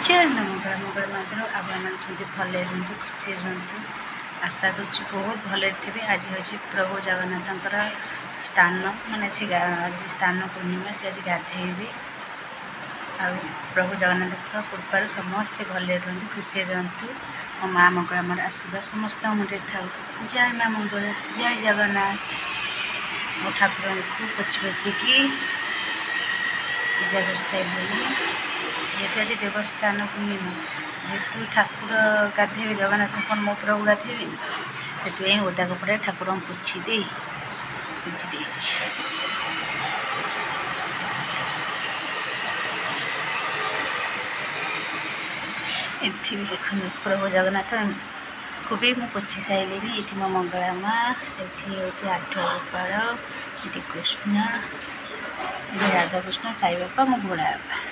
जय मंगल मंगल मंदिर आपण समझे भले रुहतु खुशी रुहतु आशा करुँ बहुत भले थे। आज हूँ प्रभु जगन्नाथ स्थान माने आज स्थान पूर्णिमा से आज गाधेबे आ प्रभु जगन्नाथ कृपार समस्ते भले रुहतु खुशी रुहतु। मो माँ मंगल आम आशीर्वाद समस्त मुझे था। जय माँ मंगल जय जगन्नाथ। मो ठाकुर को पोछि पोछिकी पूजा कर सारे जेहेतु आज देवस्थान पूर्णिमा जेहेतु ठाकुर गाधे जगन्नाथ मो प्रभु गाधे से ओदा कपड़ा ठाकुर पोछि दे पूजी दे। ये देखो प्रभु जगन्नाथ को भी मुझे पोछि सारे। ये मो मंगला माँ से हूँ आठ गोपाल ये कृष्ण ये राधा कृष्ण साई बापा मो घोड़ा बापा।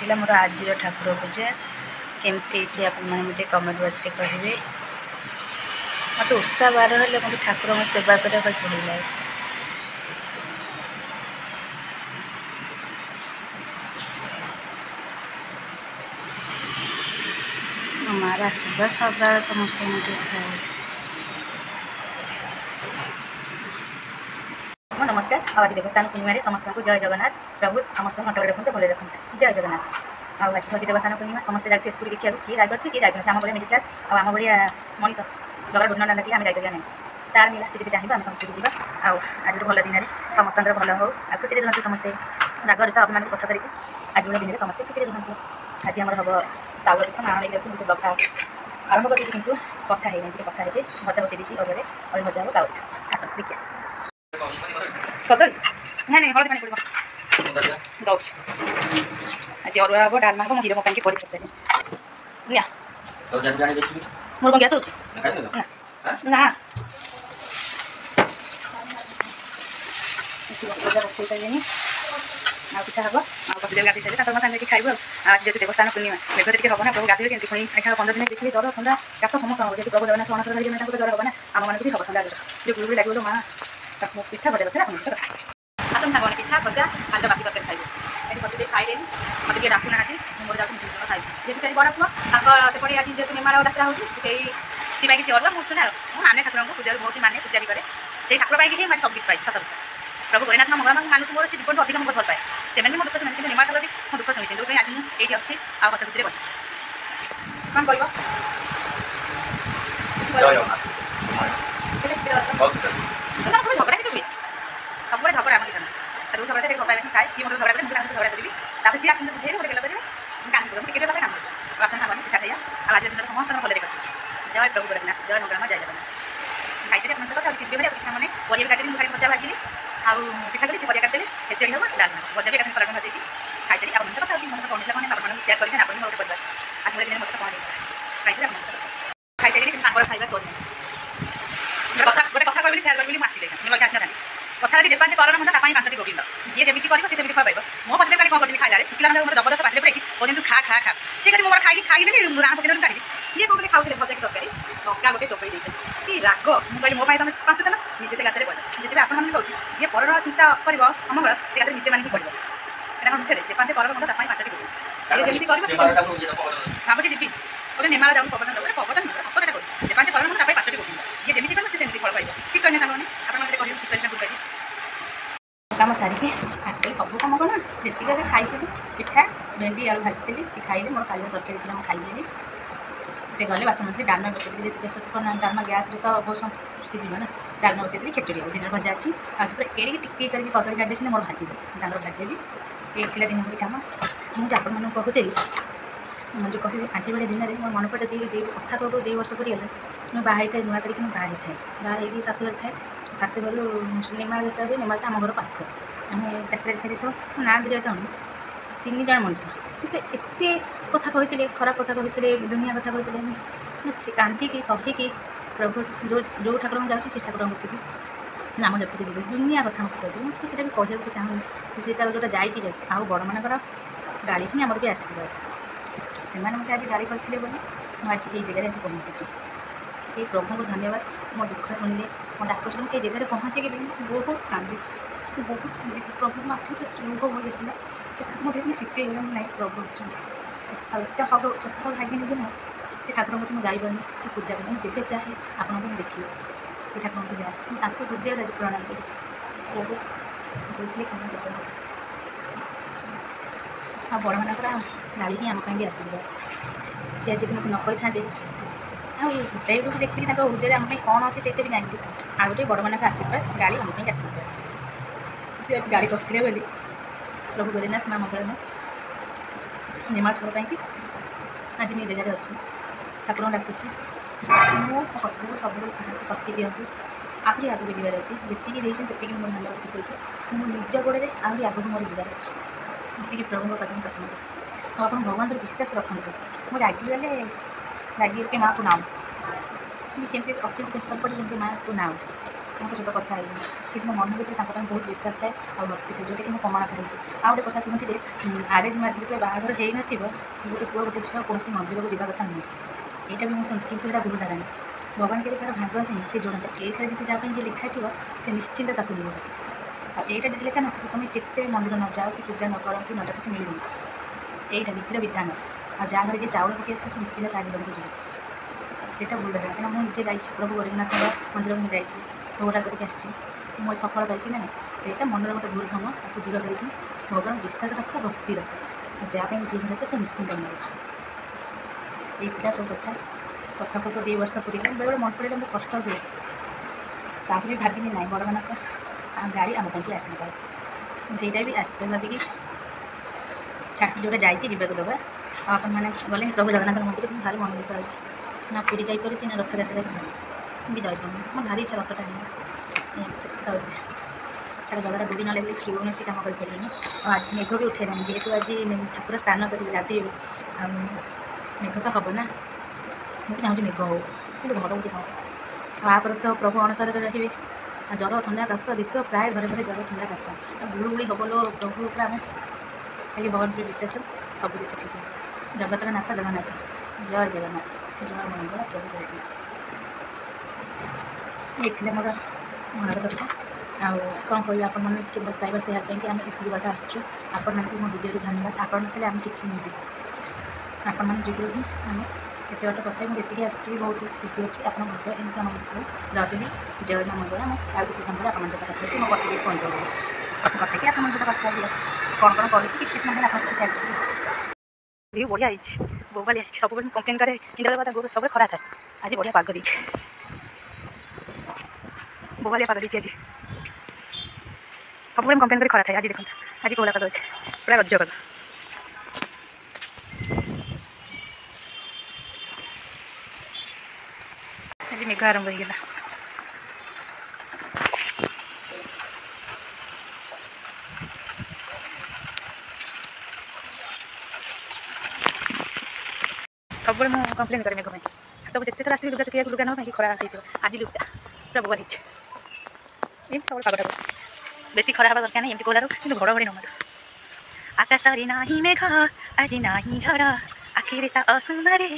ये मोर आज ठाकुर पूजा केमती आप मत कमेंट बॉक्स रे कहे। मत उत्साह बार हेल्ले मत ठाकुर सेवा करने भल लगे। मार आशीर्वाद सदा समस्त मुझे था। नमस्कार। आज देवस्थान पूर्णिमा समस्त को जय जगन्नाथ। प्रभु समस्त घंटा रखते भले रखते जय जगन्नाथ। आज हूँ देवस्थान पूर्णिमा समस्त जाते पूरी देखा किए जाकर किए जाए आम भाई मिडिल क्लास आम भाया मनीष जगह डोन ना लगे आम जाइए ना तार मिला सी चाहिए आम समस्त पूरी जावा। आज भल दिन समस्त भल हो खुशी रुहतु समस्ते राग रस आप पछ करके आज दिन में समस्त खुशी रुहतु। आज आम हम ताउल पिठा माँ लेके मुझे ब्लग आरंभ कर कि कथा है कथा है भजा बसई दी अरे और भजा हम ताउल आस देखिए सदन ना नहीं हल्दी पानी पड़ो दौच आज अरुआ हम डालमा हम हिरो मोबाइल के पड़ी पड़े मोर कौन गैस ना बसई सारे आ पिठा हम आ गाधी सारे सारे खाइबू। आज जेहतु देवस्थान पूर्णिमा मेघ टे हम ना प्रभु गाधे केमती पुणी 15 दिन देखिए जर ठंडा काश समस्त हम जेहतु प्रभु जगन्नाथ अणसर धरी जर हम ना आम मानक भी हम ठंडा जो गुरुड़ी लगे माँ पिठा भजा बस आसन सागर पिठा भजा आलू बासी तरकारी खाइबे ये पति खाइले मत किए डाकू ना मोर जाऊँ खाइ जेहतु से बड़ा पुआ सेपटे आज जेहतु निर्माण यात्रा होती से अरुआ मुसना माने ठाकुर को पूजा बहुत माने पूजा भी करे से ठाकुर पाई मैं सब किसी पाई सत प्रभु गोरेनाथ मंगला मानू मोर से जीवन अधिक बहुत भल पाए से मो दुख शुणी निर्माण भी मो दुख शुणी जो आज मुझे अच्छी आ हस खुशी बची कौन कह झगड़ा के हुए सब झगड़ा आम सीखना तो झगड़ा झगड़ा खाए सी मतलब झगड़ा करें मुझे झगड़ा करी सी आसन बुझे गोटे गल करेंगे काम कर टिके काम कर आसन खावा पिठा खाइया आज दिन समस्त भले कर जय प्रभु गोरखनाथ जय मंगला जय जगन्नाथ खाई अपना कथा सीधे भाई पिठा मैंने परिया काटी मुझे भजा भाजिली आउ पिठा करी परिया काटदेली खेचड़ी हम डालमा भजा भी एकाथन कलर भाजी खाई आप कथा मन कौन मैंने आप सेयार करेंगे आप गोटे कर आज दिन मत कौन खाई खाइबा चल गोटे कथा कह सेयार करी आसिले लगे आसी कथा जी जेपाटे कर ना 5टी गोविंद ये जमी कर से फल पाइब मो पाखे कौन करी खाइला शिखला मतलब जबरदस्त पाटे पड़े कहते खा खा खा ठीक है मोर खाई खाईदेली राण पकड़ काढ़ी सी कौन खाऊे भजा तरकारी लंका गोटे चोपई कि राग मुझे मो तुम 5 देल निजे गाते पड़े जिते आपने कहूँ जी पर चिंता कर अमंगल से गाते निजे मानिक पड़ो यहाँ मुझे जेपाटे कर मतलब 5टी गोविंद जमी कर भावुँ जी बोले निर्माण जाऊँ प्रवचन दे प्रवचन सतटा करूँ जेपाटे कर मतलब 5टी गोविंद ये जमी कर फल पाइब ठीक कहने सामने आपने कह ठीक बुझाई कम सारिकी आजकल सब कम कौन जी खाई पिठा भेंडी आलू भाजी सी खाइले मोर काली तरकारी थी खाईदेली से गले बासन मतलब डालमा बसई प्रेसर कुकर डालमा गैस तो बहुत सीझ ना डालमा बसई खेचड़ी हम दिन भजा अच्छी आज पूरा एड़ी टिके करके कदली काटे मोर भाजी भाजीदेवी ये थी दिन भी कम मुझे आपण मैं कहूली मुझे कह आज भाई दिन में मोर मन पड़े कथा कहू 2 वर्ष पड़गला मैं बाहर था नुआ करके बाहर थाए बाहर शाशुघर थाए शाशुघर निर्माण जो निर्माण तो आम घर पाख आम चाकरी फेरी तो ना भी जाऊँ 3 जन मनीष एत कथा कहते खराब कथा कहते दुनिया कथा कहते कांदिकी सहिकी प्रभु जो ठाकुर जाऊँगी से ठाकुर मूर्ति नाम जपी दुनिया कथा मत कहते मुझे भी कहूँ चाहूँगी से जो जाइए आउ बड़ मान गाड़ी ही आमर भी आशीर्वाद से मत आज गाड़ी करते आज ये जगह आज पहुँची से प्रभु को धन्यवाद। मो दुख शुणिले मो डाक शुणी से जगह पहुँचे बहुत कांदी ବହୁତ ପ୍ରଭୁ ମାତ୍ର ରୋଗ ହୋଇଯାଇଥିଲା ସେଠାକୁ ମୋତେ ଟିକେ ଶିଖେଇଗଲା ମୁଁ ନାଇଁ ପ୍ରଭୁ ଅଛନ୍ତି ଏତେ ହବ ଯତ ଭାଗିନି ଯେ ମୁଁ ସେ ଠାକୁରଙ୍କୁ ମୁଁ ଯାଇପାରୁନି କି ପୂଜା କরি ମୁଁ ଯେବେ ଚାହେଁ ଆପଣଙ୍କୁ ମୁଁ ଦେଖିବି ସେ ଠାକୁରଙ୍କୁ ଯାଏ ମୁଁ ତାଙ୍କୁ ହୃଦୟରେ ପ୍ରଣାମ କରିଛି ପ୍ରଭୁ ଦେଇଥିଲେ କ୍ଷମା କରିଦେବ ଆଉ ବଡ଼ମାନଙ୍କର ଗାଳି ହିଁ ଆମ ପାଇଁ ବି ଆସିଯିବ ସେ ଯଦି ମୋତେ ନ କରିଥାନ୍ତେ ଆଉ ହୃଦୟକୁ ଦେଖିଲି ତାଙ୍କ ହୃଦୟରେ ଆମ ପାଇଁ କ'ଣ ଅଛି ସେଇଟା ବି ଜାଣିଲି ଆଉ ଗୋଟେ ବଡ଼ମାନଙ୍କ ଆଶୀର୍ବାଦ ଗାଳି ଆମ ପାଇଁ ଆସିଯିବ ସେ ଆଜି ଗାଳି କରିଥିଲେ ବୋଲି ପ୍ରଭୁ ଜଗନ୍ନାଥ ମା ମଙ୍ଗଳମା ନିର୍ମାଣ ଥର ପାଇଁକି ଆଜି ମୁଁ ଏ ଜାଗାରେ ଅଛି ଠାକୁରଙ୍କୁ ଡାକୁଛି ମୁଁ ହଜକୁ ସବୁବେଳେ ସାହସ ଶକ୍ତି ଦିଅନ୍ତୁ ଆହୁରି ଆଗକୁ ଯିବାର ଅଛି ଯେତିକି ଦେଇଛନ୍ତି ସେତିକି ମୋର ମନରେ ଖୁସି ଅଛି ମୁଁ ନିଜ ଗୋଡ଼ରେ ଆହୁରି ଆଗକୁ ମୋର ଯିବାର ଅଛି ଏତିକି ପ୍ରଭୁଙ୍କ କଥା ମୁଁ ପ୍ରାର୍ଥନା କରୁଛି ଆଉ ଆପଣ ଭଗବାନଙ୍କର ବିଶ୍ୱାସ ରଖନ୍ତୁ ମୁଁ ରାଗିଗଲେ ରାଗିକି ମାଆକୁ ନାଉ ସେମିତି ଅତି ପ୍ରେସର ପଡ଼ି ଯେମିତି ମାଆକୁ ନାଉ ତାଙ୍କ ସହିତ କଥା ହେଇନି କିନ୍ତୁ ମୋ ମନ ଭିତରେ ତାଙ୍କ ପାଇଁ ବହୁତ ବିଶ୍ୱାସ ଥାଏ ଆଉ ଭକ୍ତି ଥାଏ ଯେଉଁଟାକି ମୁଁ ପ୍ରମାଣ କରିଛି ଆଉ ଗୋଟେ କଥା କୁହନ୍ତି ଯେ ଆରେଞ୍ଜ ମ୍ୟାରେଜରେ ବାହାଘର ହେଇନଥିବ ଗୋଟେ ପୁଅ ଗୋଟେ ଝିଅ କୌଣସି ମନ୍ଦିରକୁ ଯିବା କଥା ନୁହେଁ ଏଇଟା ବି ମୁଁ ଶୁଣିଛି କିନ୍ତୁ ଏଇଟା ଭୁଲ ଧାରଣା ଭଗବାନ କେବେ ତାର ଭାଙ୍ଗନ୍ତିନି ସେ ଯୋଡ଼ନ୍ତି ଏଇଠାରେ ଯଦି ଯାହା ପାଇଁ ଯିଏ ଲେଖା ଥିବ ସେ ନିଶ୍ଚିନ୍ତ ତାକୁ ମିଳିବ ଆଉ ଏଇଟା ଯଦି ଲେଖା ନଥିବ ତୁମେ ଯେତେ ମନ୍ଦିର ନ ଯାଅ କି ପୂଜା ନ କର କି ନ ଡାକ ସେ ମିଳିବନି ଏଇଟା ନୀତିର ବିଧାନ ଆଉ ଯାହା ଘରେ ଯିଏ ଚାଉଳ ପକାଇ ଆସିବ ସେ ନିଶ୍ଚିନ୍ତ ତା ଘରକୁ ଯିବ ସେଇଟା ଭୁଲ ଧାରଣା କାରଣ ମୁଁ ନିଜେ ଯାଇଛି ପ୍ରଭୁ ଜଗନ୍ନାଥଙ୍କ ମନ୍ଦିରକୁ ମୁଁ ଯାଇଛି ଭୋଗଟା କରିକି ଆସିଛି ମୁଁ ସଫଳ ପାଇଛି ନା ସେଇଟା ମନର ଗୋଟେ ଭୁଲ କାମ ତାକୁ ଦୂର କରିକି ଭଗବାନ ବିଶ୍ୱାସ ରଖ ଭକ୍ତି ରଖ ଆଉ ଯାହା ପାଇଁ ଯିଏ ରଖେ ସେ ନିଶ୍ଚିନ୍ତ ମିଳିବ ଏଇଟା ସବୁ କଥାକୁ 2 ବର୍ଷ ପୁରିଗଲା ବେଳେବେଳେ ମନ ପଡ଼ିଲେ ମୁଁ କଷ୍ଟ ହୁଏ ତାପରେ ଭାବିଲି ନାହିଁ ବଡ଼ମାନଙ୍କ ଗାଡ଼ି ଆମ ପାଇଁକି ଆସିପାରେ ସେଇଟା ବି ଆସିପାରେ ଭାବିକି ଛାଟି ଯେଉଁଟା ଯାଇକି ଯିବାକୁ ଦେବା ଆଉ ଆପଣମାନେ ଗଲେ ପ୍ରଭୁ ଜଗନ୍ନାଥଙ୍କ ମନ୍ଦିର ମୁଁ ଭାରି ମନ ଦୁଃଖ ଅଛି ନା ପୁରୀ ଯାଇପାରୁଛି ନା ରଥଯାତ୍ରାରେ ବି ଯାଇପାରୁନି ମୋ ଭାରି ଇଚ୍ଛା ରଥଟା ହେଲା ଛାଡ଼ ଜଗାର ଡୋରି ନ ଲାଗିଲେ କୌଣସି କାମ କରିପାରିବିନି ଆଉ ଆଜି ମେଘ ବି ଉଠେଇଲାନି ଯେହେତୁ ଆଜି ଠାକୁର ସ୍ନାନ କରିକି ଗାଧେଇବେ ଆଉ ମେଘ ତ ହେବ ନା ମୁଁ ବି ଚାହୁଁଛି ମେଘ ହେଉ କିନ୍ତୁ ଘରକୁ ହଉ ତାପରେ ତ ପ୍ରଭୁ ଅଣସରରେ ରହିବେ ଆଉ ଜ୍ୱର ଥଣ୍ଡା କାଶ ଦେଖିବ ପ୍ରାୟ ଘରେ ଘରେ ଜ୍ୱର ଥଣ୍ଡା କାଶ ଆଉ ଗୁଳୁଗୁଳି ହେବ ଲୋ ପ୍ରଭୁ ଉପରେ ଆମେ ଖାଲି ଭଗବାନଙ୍କ ବିଶ୍ୱାସ ସବୁ କିଛି ଠିକ୍ ହେବ ଜଗତର ନାଥ ଜଗନ୍ନାଥ ଜୟ ଜଗନ୍ନାଥ ଜୟ ମଙ୍ଗଳ ପ୍ରଭୁ ଜଗନ୍ନାଥ ଏ ଥିଲେ ମୋର ମନର କଥା ଆଉ କ'ଣ କହିବି ଆପଣମାନେ ଟିକେ ଭଲ ପାଇବା ସେୟାର ପାଇଁକି ଆମେ ଏତିକି ବାଟ ଆସିଛୁ ଆପଣମାନଙ୍କୁ ମୋ ଭିଡ଼ିଓରୁ ଧନ୍ୟବାଦ ଆପଣ ନଥିଲେ ଆମେ କିଛି ନୁହେଁ ଆପଣମାନେ ଯୋଗୁଁ ହିଁ ଆମେ ଏତେ ବାଟ କଥା ମୁଁ ଯେତିକି ଆସିଛି ବି ବହୁତ ଖୁସି ଅଛି ଆପଣ ମଧ୍ୟ ଏମିତି ଆମ ଭିତରେ ରହିଲି ଜୟ ମା ମଙ୍ଗଳ ମୁଁ ଆଉ କିଛି ସମୟରେ ଆପଣଙ୍କ ସହିତ କଥା ହେଉଛି ମୋ କଟିକି ଫୋନ୍ କରିବି କଟିକି ଆପଣଙ୍କ ସହିତ କଥା ହେବି କ'ଣ କ'ଣ କରୁଛି କିଛି ସମୟରେ ଆପଣଙ୍କ ସହିତ ଖାଇବି ଭିଉ ବଢ଼ିଆ ହେଇଛି ବୋବାଲି ହେଇଛି ସବୁବେଳେ ମୁଁ କମ୍ପ୍ଲେନ୍ କରେ ଇନ୍ଦ୍ର କଥା ସବୁବେଳେ ଖରା ଥାଏ ଆଜି ବଢ଼ିଆ ପାଗ ଦେଇଛି ବୋବାଲିଆ ପାଗ ଦେଇଛି ଆଜି ସବୁବେଳେ କମ୍ପ୍ଲେନ୍ କରି ଖରା ଥାଏ ଆଜି ଦେଖନ୍ତୁ ଆଜି କୋହଲା ପାଗ ଅଛି ପୁରା ରଜ ପାଗ ଆଜି ମେଘ ଆରମ୍ଭ ହେଇଗଲା ସବୁବେଳେ ମୁଁ କମ୍ପ୍ଲେନ୍ କରେ ମେଘ ପାଇଁ ଛାତକୁ ଯେତେ ଥର ଆସିବି ଲୁଗା ଶୁଖିବାକୁ ଲୁଗା ନେବା ପାଇଁ ଖରା ହେଇଥିବ ଆଜି ଲୁଗା ପୁରା ବୋବା ହେଇଛି ଏମିତି ସବୁବେଳେ ପାଗଟା ବେଶୀ ଖରା ହେବା ଦରକାର ନାହିଁ ଏମିତି କୋହଲାରୁ କିନ୍ତୁ ଘଡ଼ଘଡ଼ି ନ ମାରୁ ଆକାଶରେ ନାହିଁ ମେଘ ଆଜି ନାହିଁ ଝଡ଼ ଆଖିରେ ତା ଅସୁନ୍ଦରୀ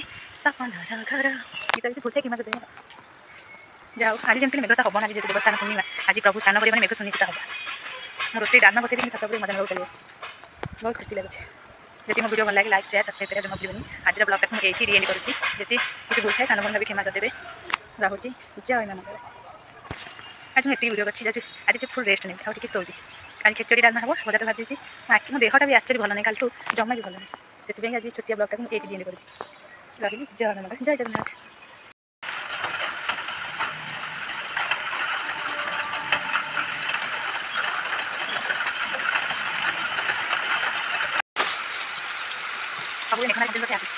ସପନର ଘର ଗୀତ ବି ଭୁଲଥାଏ କିମ୍ବା ଦେବେ ଯାଉ ଆଜି ଯେମିତି ମେଘଟା ହେବ ନା ଆଜି ଯେହେତୁ ଦେବସ୍ଥାନ ପୂର୍ଣ୍ଣିମା ଆଜି ପ୍ରଭୁ ସ୍ନାନ କରିବାନି ମେଘ ସୁନିଶ୍ଚିତ ହେବ ମୁଁ ରୋଷେଇ ଡାଲମା ବସେଇ ଛାତ ଉପରେ ମଜା ନେବାକୁ ଚାଲି ଆସିଛି ବହୁତ ଖୁସି ଲାଗୁଛି ଯଦି ମୋ ଭିଡ଼ିଓ ଭଲ ଲାଗେ ଲାଇକ୍ ସେୟାର ସବସ୍କ୍ରାଇବ୍ କରିବା ଜମା ଭୁଲିବନି ଆଜିର ବ୍ଲଗ୍ଟାକୁ ମୁଁ ଏଇଠି ରିଏଣ୍ଡ କରୁଛି ଯଦି କିଛି ଭୁଲ ଥାଏ ସାନ ଭଉଣୀ ବି କ୍ଷମା କରିଦେବେ ରହୁଛି ଜୟ ମା ମଙ୍ଗଳ ଆଜି ମୁଁ ଏତିକି ଭିଡ଼ିଓ କରିଛି ଯାଉଛି ଆଜି ଫୁଲ୍ ରେଷ୍ଟ ନେବି ଆଉ ଟିକେ ଶୋଇବି କାଲି ଖେଚଡ଼ି ଡାଲମା ହେବ ଭଜା ତ ଭାବିଛି ମୋ ଦେହଟା ବି ଆକ୍ଚୁଆଲି ଭଲ ନାହିଁ କାଲିଠୁ ଜମା ବି ଭଲ ନାହିଁ ସେଥିପାଇଁ ଆଜି ଛୋଟିଆ ବ୍ଲଗ୍ଟାକୁ ମୁଁ ଏଇଠି ରିଏଣ୍ଡ କରିଛି ରହିଲି ଜୟ ମା ମଙ୍ଗଳ ଜୟ ଜଗନ୍ନାଥ ସବୁବେଳେ ମେଘ